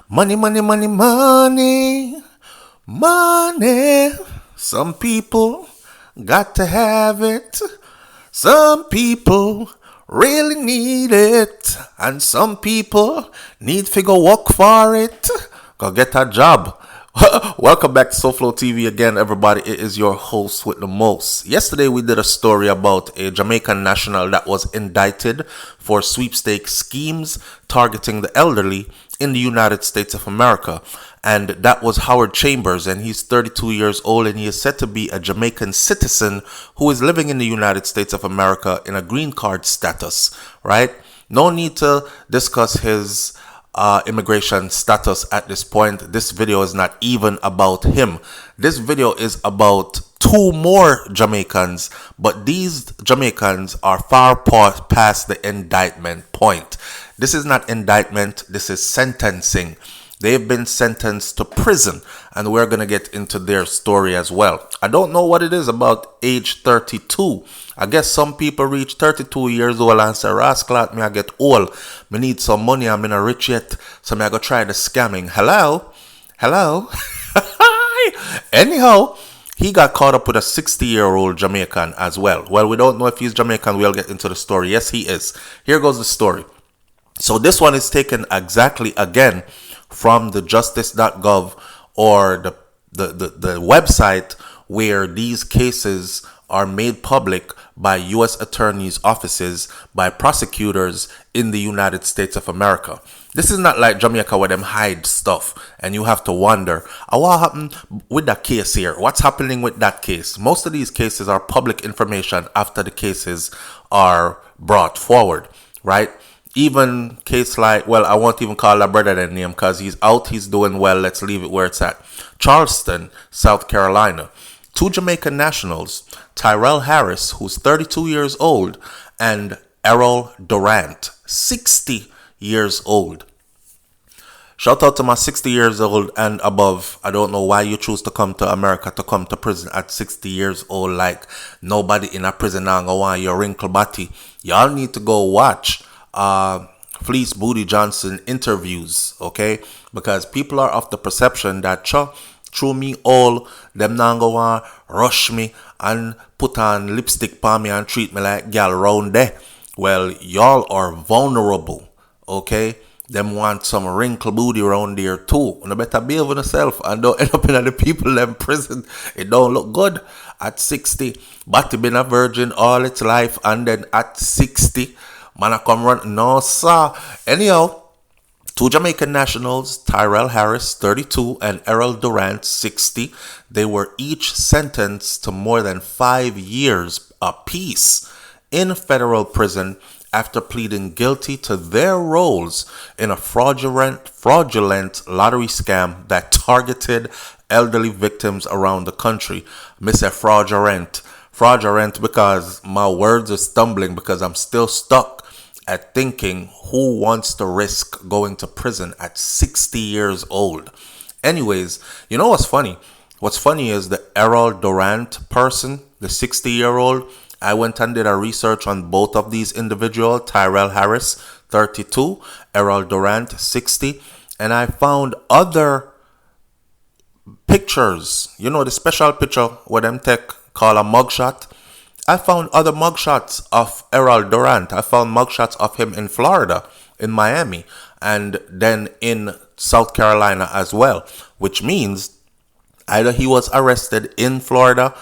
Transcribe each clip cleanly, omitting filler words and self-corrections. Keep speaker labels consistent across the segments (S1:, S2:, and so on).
S1: Money, money, money, money, money. Some people got to have it. Some people really need it. And some people need to go work for it. Go get a job. Welcome back to SouFLoTV again, everybody. It is your host with the most. Yesterday, we did a story about a Jamaican national that was indicted for sweepstakes schemes targeting the elderly in the United States of America. And that was Howard Chambers, and he's 32 years old, and he is said to be a Jamaican citizen who is living in the United States of America in a green card status, right? No need to discuss his immigration status at this point. This video is not even about him. This video is about two more Jamaicans, but these Jamaicans are far past the indictment point. This is not indictment, this is sentencing. They've been sentenced to prison, and we're going to get into their story as well. I don't know what it is about age 32. I guess some people reach 32 years old and say, Rascal, me I get old. Me need some money, I'm in a rich yet. So me I go try the scamming. Hello? Anyhow, he got caught up with a 60-year-old Jamaican as well. Well, we don't know if he's Jamaican. We'll get into the story. Yes, he is. Here goes the story. So this one is taken exactly again from the justice.gov or the website where these cases are made public by U.S. attorneys' offices, by prosecutors in the United States of America. This is not like Jamaica where them hide stuff and you have to wonder, what happened with that case here? What's happening with that case? Most of these cases are public information after the cases are brought forward, right? Even case like, well, I won't even call that brother that name because he's out, he's doing well. Let's leave it where it's at. Charleston, South Carolina. Two Jamaican nationals, Tyrell Harris, who's 32 years old, and Errol Durant, 60 years old. Shout out to my 60 years old and above. I don't know why you choose to come to America to come to prison at 60 years old. Like nobody in a prison now go want your wrinkle body. Y'all need to go watch Fleece Booty Johnson interviews, okay? Because people are of the perception that through me all, them now go want rush me and put on lipstick on me and treat me like gal round there. Well, y'all are vulnerable, okay? Them want some wrinkle booty around there too. You better behave on yourself and don't end up in the people in prison. It don't look good at 60. But you been a virgin all its life and then at 60, man, I come run. No, sir. Anyhow, two Jamaican nationals, Tyrell Harris, 32, and Errol Durant, 60. They were each sentenced to more than 5 years apiece in federal prison after pleading guilty to their roles in a fraudulent lottery scam that targeted elderly victims around the country. Mr. Fraudulent because my words are stumbling because I'm still stuck at thinking who wants to risk going to prison at 60 years old. Anyways, you know what's funny? What's funny is the Errol Durant person, the 60-year-old. I went and did a research on both of these individuals, Tyrell Harris, 32, Errol Durant, 60, and I found other pictures. You know, the special picture where them take call a mugshot. I found other mugshots of Errol Durant. I found mugshots of him in Florida, in Miami, and then in South Carolina as well, which means either he was arrested in Florida,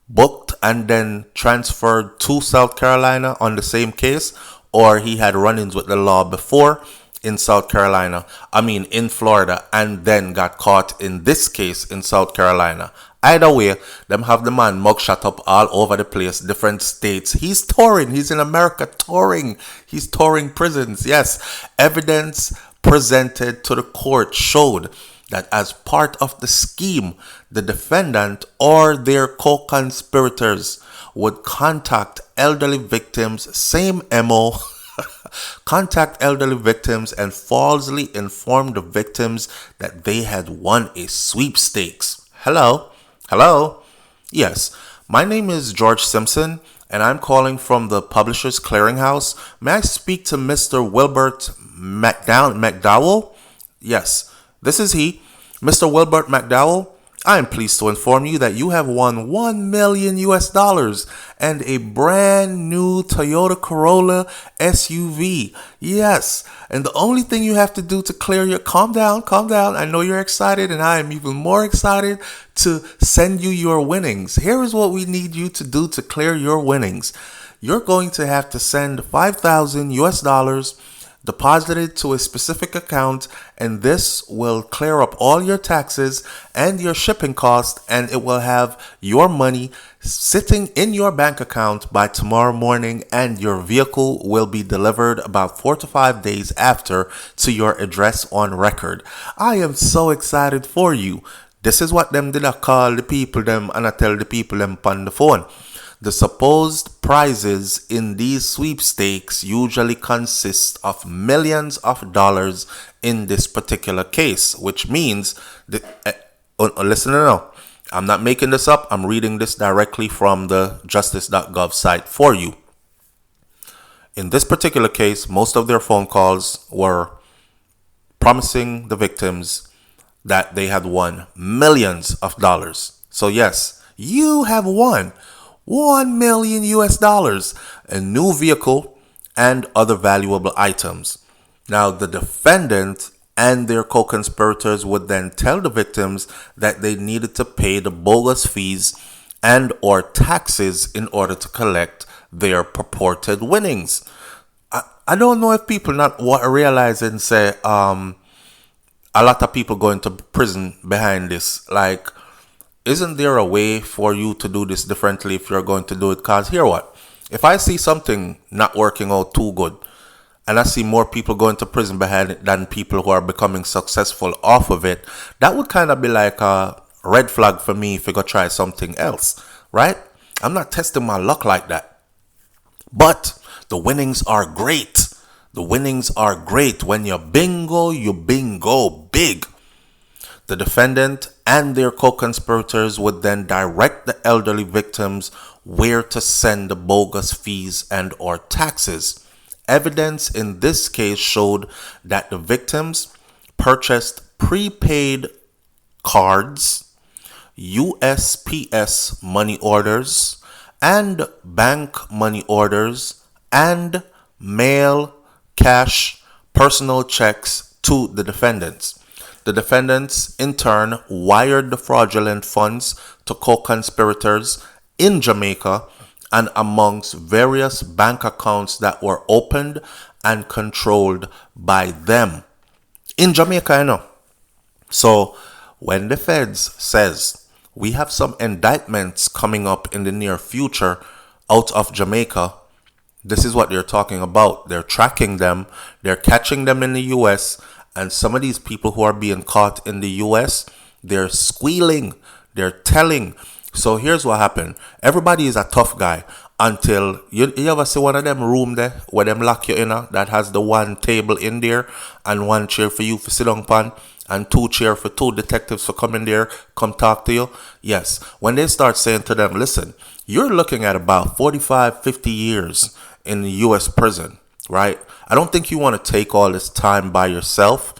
S1: booked, and then transferred to South Carolina on the same case, or he had run-ins with the law before in in Florida, and then got caught in this case in South Carolina. Either way, them have the man mugshot up all over the place, different states. He's touring. He's in America touring. He's touring prisons. Yes, evidence presented to the court showed that as part of the scheme, the defendant or their co-conspirators would contact elderly victims, same MO, contact elderly victims and falsely inform the victims that they had won a sweepstakes. Hello? Yes, my name is George Simpson and I'm calling from the Publishers Clearinghouse. May I speak to Mr. Wilbert McDowell? Yes, This is he, Mr. Wilbert McDowell. I am pleased to inform you that you have won $1 million and a brand new Toyota Corolla SUV. Yes, and the only thing you have to do to clear your... Calm down. I know you're excited, and I am even more excited to send you your winnings. Here is what we need you to do to clear your winnings. You're going to have to send $5,000 deposited to a specific account, and this will clear up all your taxes and your shipping costs, and it will have your money sitting in your bank account by tomorrow morning, and your vehicle will be delivered about 4 to 5 days after to your address on record. I am so excited for you. This is what them did I call the people them, and I tell the people them on the phone. The supposed prizes in these sweepstakes usually consist of millions of dollars in this particular case, which means that, listen now, I'm not making this up. I'm reading this directly from the justice.gov site for you. In this particular case, most of their phone calls were promising the victims that they had won millions of dollars. So yes, you have won $1 million, a new vehicle, and other valuable items. Now, the defendant and their co-conspirators would then tell the victims that they needed to pay the bogus fees and or taxes in order to collect their purported winnings. I don't know if people not realize and say, a lot of people going to prison behind this. Like, isn't there a way for you to do this differently if you're going to do it? Because here what? If I see something not working out too good, and I see more people going to prison behind it than people who are becoming successful off of it, that would kind of be like a red flag for me if you go try something else, right? I'm not testing my luck like that. But the winnings are great. The winnings are great. When you bingo big. The defendant and their co-conspirators would then direct the elderly victims where to send the bogus fees and or taxes. Evidence in this case showed that the victims purchased prepaid cards, USPS money orders, and bank money orders, and mail, cash, personal checks to the defendants. The defendants, in turn, wired the fraudulent funds to co-conspirators in Jamaica and amongst various bank accounts that were opened and controlled by them. In Jamaica, you know. So, when the feds says, we have some indictments coming up in the near future out of Jamaica, this is what they're talking about. They're tracking them. They're catching them in the U.S., and some of these people who are being caught in the U.S., they're squealing, they're telling. So here's what happened. Everybody is a tough guy until you ever see one of them room there where them lock you in that has the one table in there and one chair for you to sit on pan and two chair for two detectives for coming there, come talk to you. Yes, when they start saying to them, listen, you're looking at about 45, 50 years in the U.S. prison, right? I don't think you want to take all this time by yourself.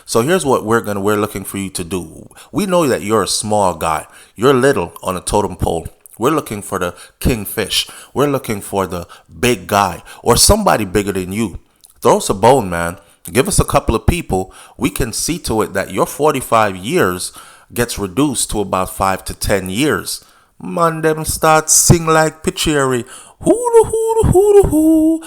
S1: So here's what we're looking for you to do. We know that you're a small guy. You're little on a totem pole. We're looking for the kingfish. We're looking for the big guy or somebody bigger than you. Throw us a bone, man. Give us a couple of people. We can see to it that your 45 years gets reduced to about 5 to 10 years. Man, them start sing like Picheri. Hoo.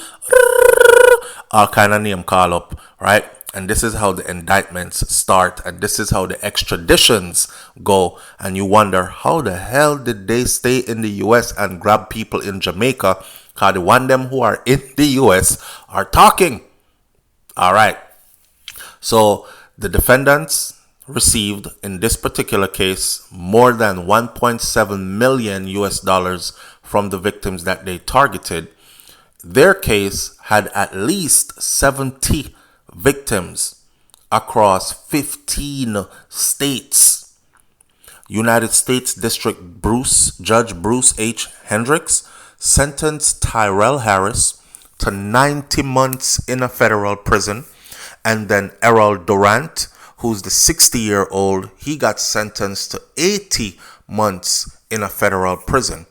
S1: All kind of name call up, right? And this is how the indictments start, and this is how the extraditions go. And you wonder, how the hell did they stay in the U.S. and grab people in Jamaica? Because the one them who are in the U.S. are talking. All right. So the defendants received in this particular case more than 1.7 million US dollars from the victims that they targeted. Their case had at least 70 victims across 15 states. United States District Judge Bruce H. Hendricks sentenced Tyrell Harris to 90 months in a federal prison, and then Errol Durant, who's the 60-year-old, he got sentenced to 80 months in a federal prison.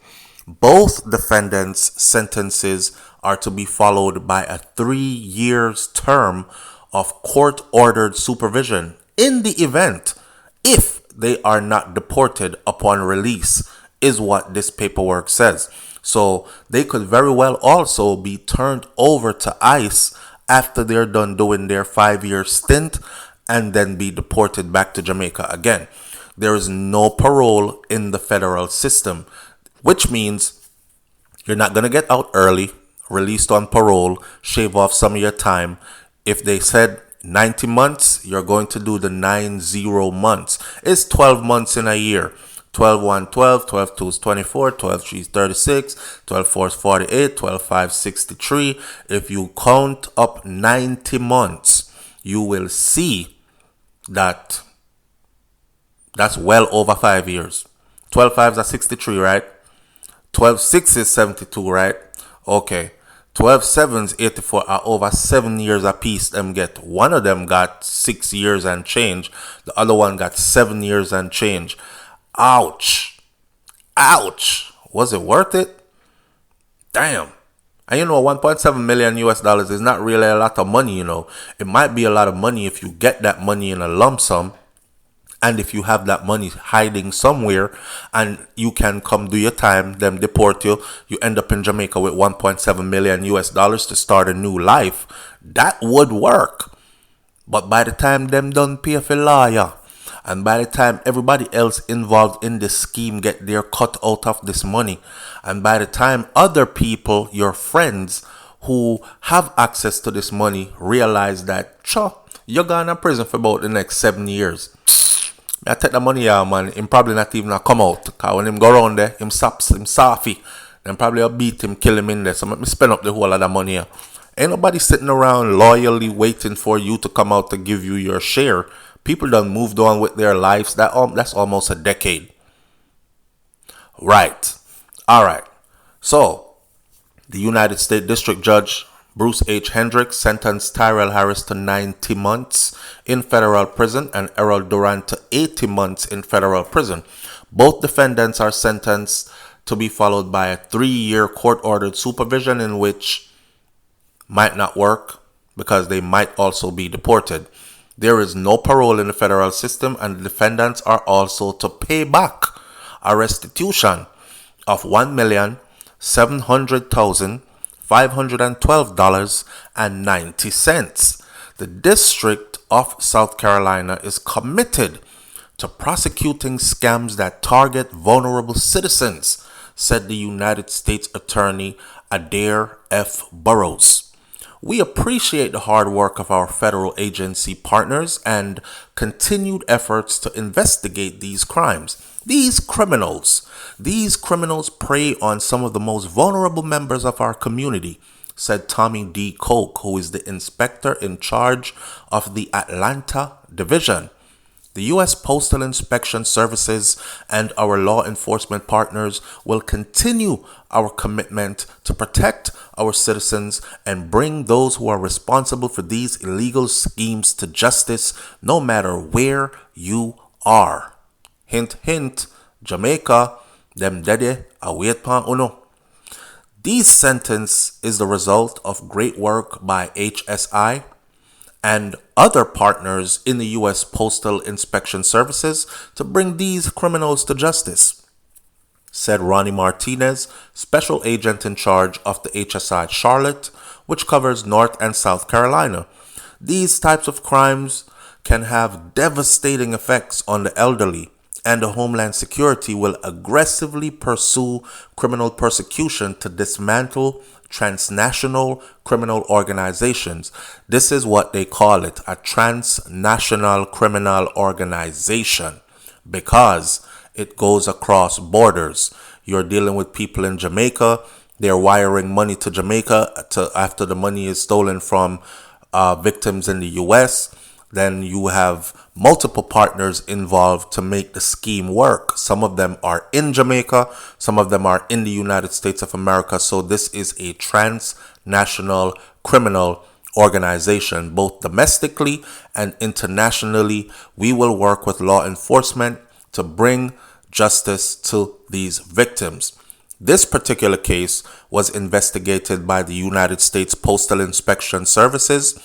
S1: Both defendants' sentences are to be followed by a 3-year term of court-ordered supervision in the event if they are not deported upon release, is what this paperwork says. So they could very well also be turned over to ICE after they're done doing their 5-year stint and then be deported back to Jamaica again. There is no parole in the federal system, which means you're not going to get out early, released on parole, shave off some of your time. If they said 90 months, you're going to do the 90 months. It's 12 months in a year. 12 1 12, 12 2 is 24, 12 3 is 36, 12 4 is 48, 12 5 63. If you count up 90 months, you will see that that's well over 5 years. 12 5s are 63, right? 12 6 is 72, right? Okay. 12 7s, 84 are over 7 years apiece. Them get one of them got 6 years and change. The other one got 7 years and change. Ouch. Ouch. Was it worth it? Damn. And you know, 1.7 million US dollars is not really a lot of money, you know. It might be a lot of money if you get that money in a lump sum. And if you have that money hiding somewhere and you can come do your time, them deport you, you end up in Jamaica with 1.7 million US dollars to start a new life. That would work. But by the time them done pay for lawyer, and by the time everybody else involved in this scheme get their cut out of this money, and by the time other people, your friends who have access to this money, realize that, you're going to prison for about the next 7 years. I take the money out, man. Him probably not even come out. Because when him go around there, him softy. Then probably I'll beat him, kill him in there. So let me spend up the whole of the money here. Ain't nobody sitting around loyally waiting for you to come out to give you your share. People done moved on with their lives. That's almost a decade. Right. All right. So, the United States District Judge Bruce H. Hendricks sentenced Tyrell Harris to 90 months in federal prison and Errol Durant to 80 months in federal prison. Both defendants are sentenced to be followed by a 3-year court-ordered supervision in which might not work because they might also be deported. There is no parole in the federal system, and the defendants are also to pay back a restitution of $1,700,512.90. The District of South Carolina is committed to prosecuting scams that target vulnerable citizens, said the United States Attorney Adair F. Burrows. We appreciate the hard work of our federal agency partners and continued efforts to investigate these crimes. These criminals prey on some of the most vulnerable members of our community, said Tommy D. Koch, who is the inspector in charge of the Atlanta Division. The U.S. Postal Inspection Services and our law enforcement partners will continue our commitment to protect our citizens and bring those who are responsible for these illegal schemes to justice, no matter where you are. Hint, hint, Jamaica, them dede await pan uno. This sentence is the result of great work by HSI and other partners in the U.S. Postal Inspection Services to bring these criminals to justice, said Ronnie Martinez, special agent in charge of the HSI Charlotte, which covers North and South Carolina. These types of crimes can have devastating effects on the elderly, and the Homeland Security will aggressively pursue criminal persecution to dismantle transnational criminal organizations. This is what they call it, a transnational criminal organization, because it goes across borders. You're dealing with people in Jamaica. They're wiring money to Jamaica after the money is stolen from victims in the U.S. Then you have multiple partners involved to make the scheme work. Some of them are in Jamaica. Some of them are in the United States of America. So this is a transnational criminal organization, both domestically and internationally. We will work with law enforcement to bring justice to these victims. This particular case was investigated by the United States Postal Inspection Services,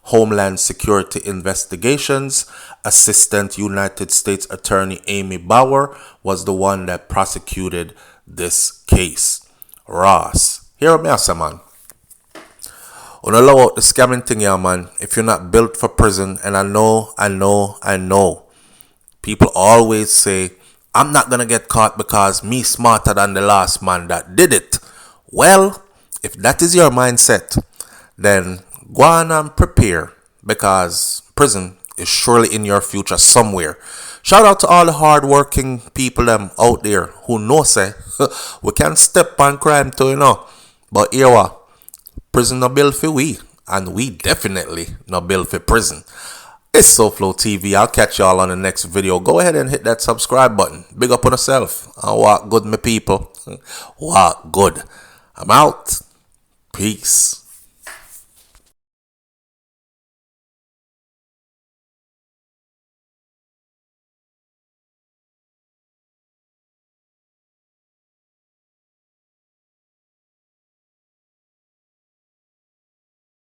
S1: Homeland Security Investigations. Assistant United States Attorney Amy Bauer was the one that prosecuted this case. Ross, hear me out, man. On allow out the scamming thing, yeah, man. If you're not built for prison, and I know, people always say, I'm not gonna get caught because me smarter than the last man that did it. Well, if that is your mindset, then go on and prepare, because prison is surely in your future somewhere. Shout out to all the hard-working people out there who know say we can step on crime too, But here what? Prison no built for we, and we definitely no built for prison. It's SouFLoTV. I'll catch y'all on the next video. Go ahead and hit that subscribe button. Big up on yourself. And walk good, my people. Walk good. I'm out. Peace.